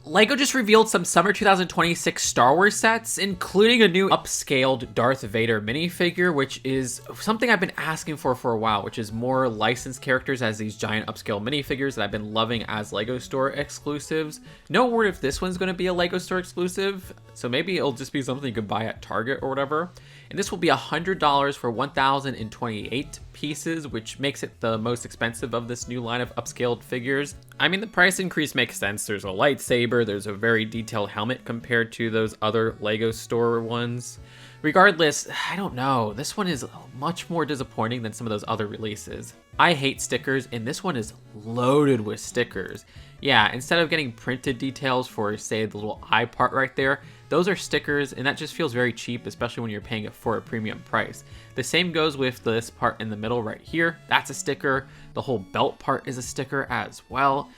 LEGO just revealed some summer 2026 Star Wars sets, including a new upscaled Darth Vader minifigure, which is something I've been asking for a while, which is more licensed characters as these giant upscale minifigures that I've been loving as LEGO Store exclusives. No word if this one's going to be a LEGO Store exclusive, so maybe it'll just be something you could buy at Target or whatever. And this will be $100 for 1,028 pieces, which makes it the most expensive of this new line of upscaled figures. I mean, the price increase makes sense. There's a lightsaber, there's a very detailed helmet compared to those other LEGO Store ones. Regardless, I don't know. This one is much more disappointing than some of those other releases. I hate stickers, and this one is loaded with stickers. Yeah, instead of getting printed details for, say, the little eye part right there, those are stickers, and that just feels very cheap, especially when you're paying it for a premium price. The same goes with this part in the middle right here. That's a sticker. The whole belt part is a sticker as well.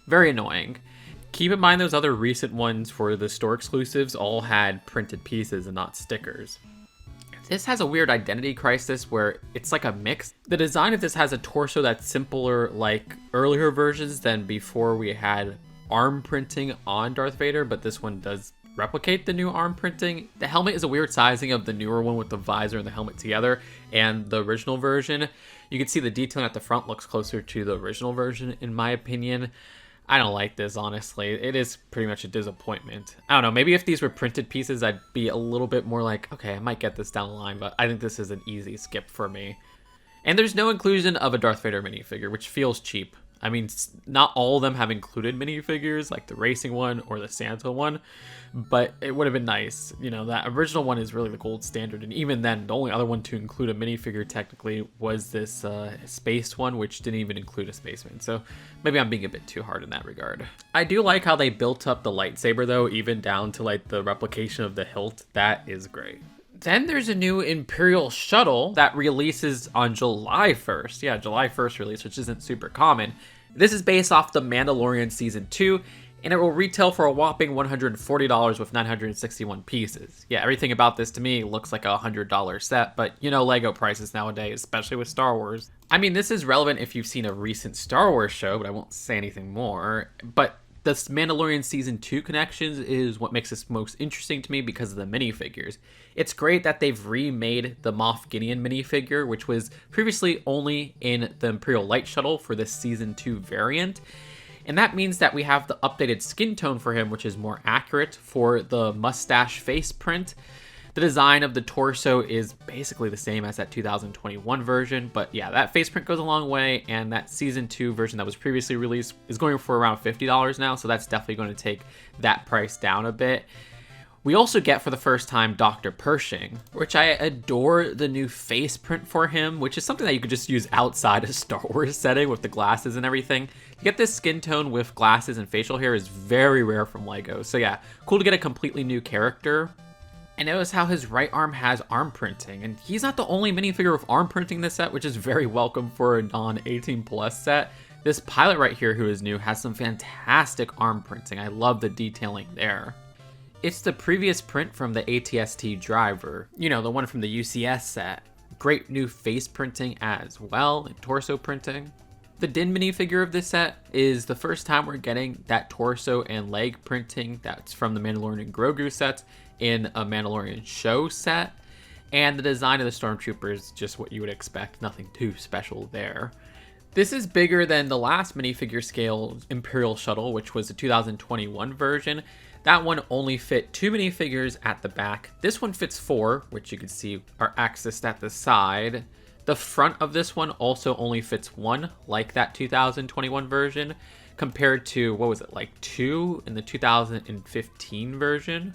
Very annoying. Keep in mind those other recent ones for the store exclusives all had printed pieces and not stickers. This has a weird identity crisis where it's like a mix. The design of this has a torso that's simpler like earlier versions than before we had arm printing on Darth Vader, but this one does replicate the new arm printing. The helmet is a weird sizing of the newer one with the visor and the helmet together and the original version. You can see the detailing at the front looks closer to the original version in my opinion. I don't like this, honestly. It is pretty much a disappointment. I don't know, maybe if these were printed pieces, I'd be a little bit more like, okay, I might get this down the line, but I think this is an easy skip for me. And there's no inclusion of a Darth Vader minifigure, which feels cheap. I mean, not all of them have included minifigures, like the racing one or the Santa one, but it would have been nice. You know, that original one is really the gold standard, and even then, the only other one to include a minifigure technically was this space one, which didn't even include a spaceman, so maybe I'm being a bit too hard in that regard. I do like how they built up the lightsaber, though, even down to like the replication of the hilt. That is great. Then there's a new Imperial Shuttle that releases on July 1st. Yeah, July 1st release, which isn't super common. This is based off the Mandalorian Season 2, and it will retail for a whopping $140 with 961 pieces. Yeah, everything about this to me looks like a $100 set, but you know LEGO prices nowadays, especially with Star Wars. I mean, this is relevant if you've seen a recent Star Wars show, but I won't say anything more. But this Mandalorian Season 2 connections is what makes this most interesting to me because of the minifigures. It's great that they've remade the Moff Gideon minifigure, which was previously only in the Imperial Light Shuttle for this Season 2 variant. And that means that we have the updated skin tone for him, which is more accurate for the mustache face print. The design of the torso is basically the same as that 2021 version, but yeah, that face print goes a long way, and that Season 2 version that was previously released is going for around $50 now, so that's definitely going to take that price down a bit. We also get for the first time Dr. Pershing, which I adore the new face print for him, which is something that you could just use outside a Star Wars setting with the glasses and everything. To get this skin tone with glasses and facial hair is very rare from LEGO, so yeah, cool to get a completely new character. And notice how his right arm has arm printing, and he's not the only minifigure with arm printing in this set, which is very welcome for a non-18 plus set. This pilot right here who is new has some fantastic arm printing. I love the detailing there. It's the previous print from the ATST driver, you know, the one from the UCS set. Great new face printing as well, and torso printing. The Din minifigure of this set is the first time we're getting that torso and leg printing that's from the Mandalorian and Grogu sets in a Mandalorian show set. And the design of the Stormtrooper is just what you would expect, nothing too special there. This is bigger than the last minifigure scale Imperial Shuttle, which was the 2021 version. That one only fit 2 minifigures at the back. This one fits 4, which you can see are accessed at the side. The front of this one also only fits 1, like that 2021 version, compared to, what was it, like 2 in the 2015 version?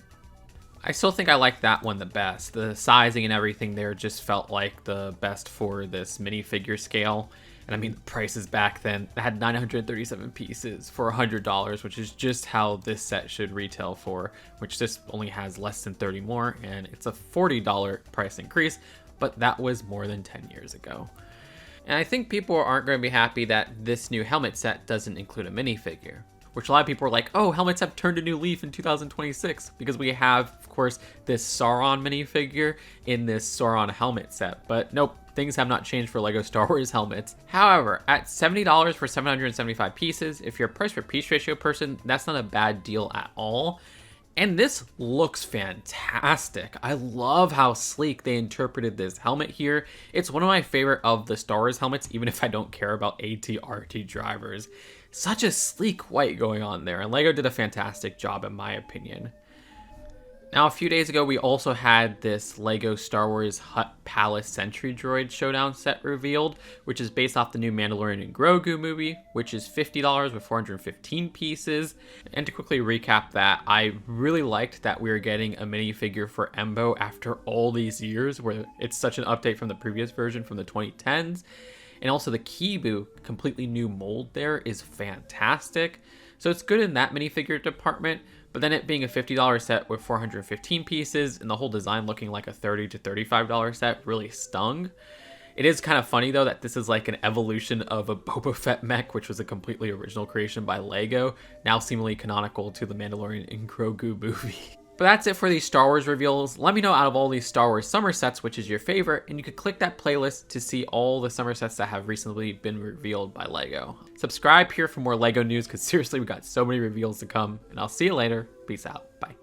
I still think I like that one the best. The sizing and everything there just felt like the best for this minifigure scale. And I mean, the prices back then had 937 pieces for $100, which is just how this set should retail for, which this only has less than 30 more, and it's a $40 price increase, but that was more than 10 years ago. And I think people aren't going to be happy that this new helmet set doesn't include a minifigure, which a lot of people were like, oh, helmets have turned a new leaf in 2026 because we have, of course, this Sauron minifigure in this Sauron helmet set. But nope, things have not changed for LEGO Star Wars helmets. However, at $70 for 775 pieces, if you're a price per piece ratio person, that's not a bad deal at all. And this looks fantastic. I love how sleek they interpreted this helmet here. It's one of my favorite of the Star Wars helmets, even if I don't care about AT-RT drivers. Such a sleek white going on there, and LEGO did a fantastic job in my opinion. Now, a few days ago, we also had this LEGO Star Wars Hutt Palace Sentry Droid Showdown set revealed, which is based off the new Mandalorian and Grogu movie, which is $50 with 415 pieces. And to quickly recap that, I really liked that we were getting a minifigure for Embo after all these years, where it's such an update from the previous version from the 2010s. And also the Kibu, completely new mold there, is fantastic. So it's good in that minifigure department. But then it being a $50 set with 415 pieces and the whole design looking like a $30 to $35 set really stung. It is kind of funny though that this is like an evolution of a Boba Fett mech, which was a completely original creation by LEGO, now seemingly canonical to the Mandalorian and Grogu movie. But that's it for these Star Wars reveals. Let me know out of all these Star Wars summer sets which is your favorite, and you can click that playlist to see all the summer sets that have recently been revealed by LEGO. Subscribe here for more LEGO news because seriously we got so many reveals to come, and I'll see you later. Peace out. Bye.